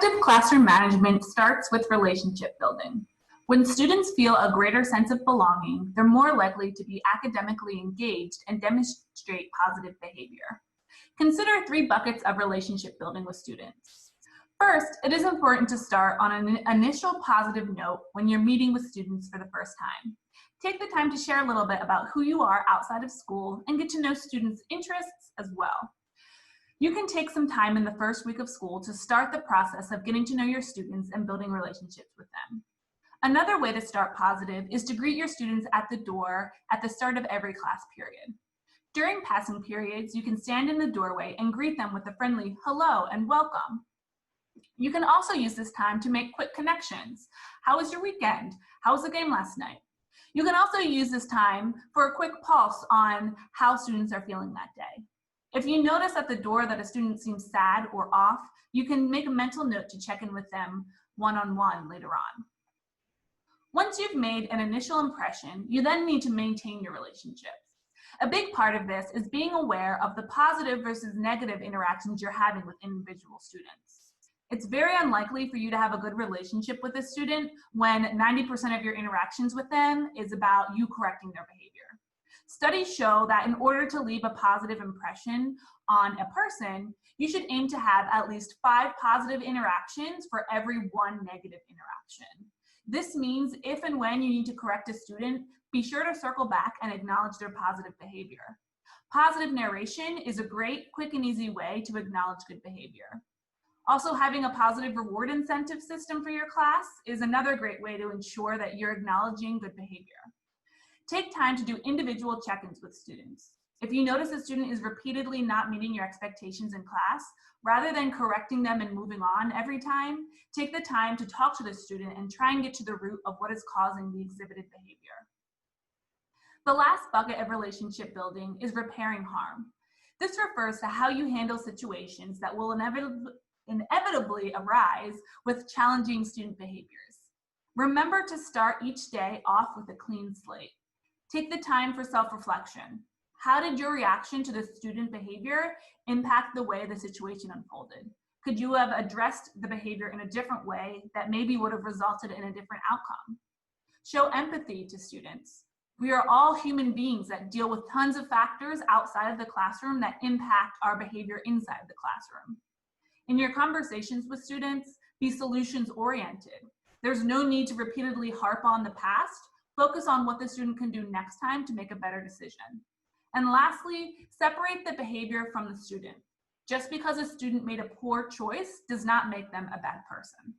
Effective classroom management starts with relationship building. When students feel a greater sense of belonging, they're more likely to be academically engaged and demonstrate positive behavior. Consider 3 buckets of relationship building with students. First, it is important to start on an initial positive note when you're meeting with students for the first time. Take the time to share a little bit about who you are outside of school and get to know students' interests as well. You can take some time in the first week of school to start the process of getting to know your students and building relationships with them. Another way to start positive is to greet your students at the door at the start of every class period. During passing periods, you can stand in the doorway and greet them with a friendly hello and welcome. You can also use this time to make quick connections. How was your weekend? How was the game last night? You can also use this time for a quick pulse on how students are feeling that day. If you notice at the door that a student seems sad or off, you can make a mental note to check in with them one-on-one later on. Once you've made an initial impression, you then need to maintain your relationships. A big part of this is being aware of the positive versus negative interactions you're having with individual students. It's very unlikely for you to have a good relationship with a student when 90% of your interactions with them is about you correcting their behavior. Studies show that in order to leave a positive impression on a person, you should aim to have at least 5 positive interactions for every 1 negative interaction. This means if and when you need to correct a student, be sure to circle back and acknowledge their positive behavior. Positive narration is a great, quick, and easy way to acknowledge good behavior. Also, having a positive reward incentive system for your class is another great way to ensure that you're acknowledging good behavior. Take time to do individual check-ins with students. If you notice a student is repeatedly not meeting your expectations in class, rather than correcting them and moving on every time, take the time to talk to the student and try and get to the root of what is causing the exhibited behavior. The last bucket of relationship building is repairing harm. This refers to how you handle situations that will inevitably arise with challenging student behaviors. Remember to start each day off with a clean slate. Take the time for self-reflection. How did your reaction to the student behavior impact the way the situation unfolded? Could you have addressed the behavior in a different way that maybe would have resulted in a different outcome? Show empathy to students. We are all human beings that deal with tons of factors outside of the classroom that impact our behavior inside the classroom. In your conversations with students, be solutions-oriented. There's no need to repeatedly harp on the past. Focus on what the student can do next time to make a better decision. And lastly, separate the behavior from the student. Just because a student made a poor choice does not make them a bad person.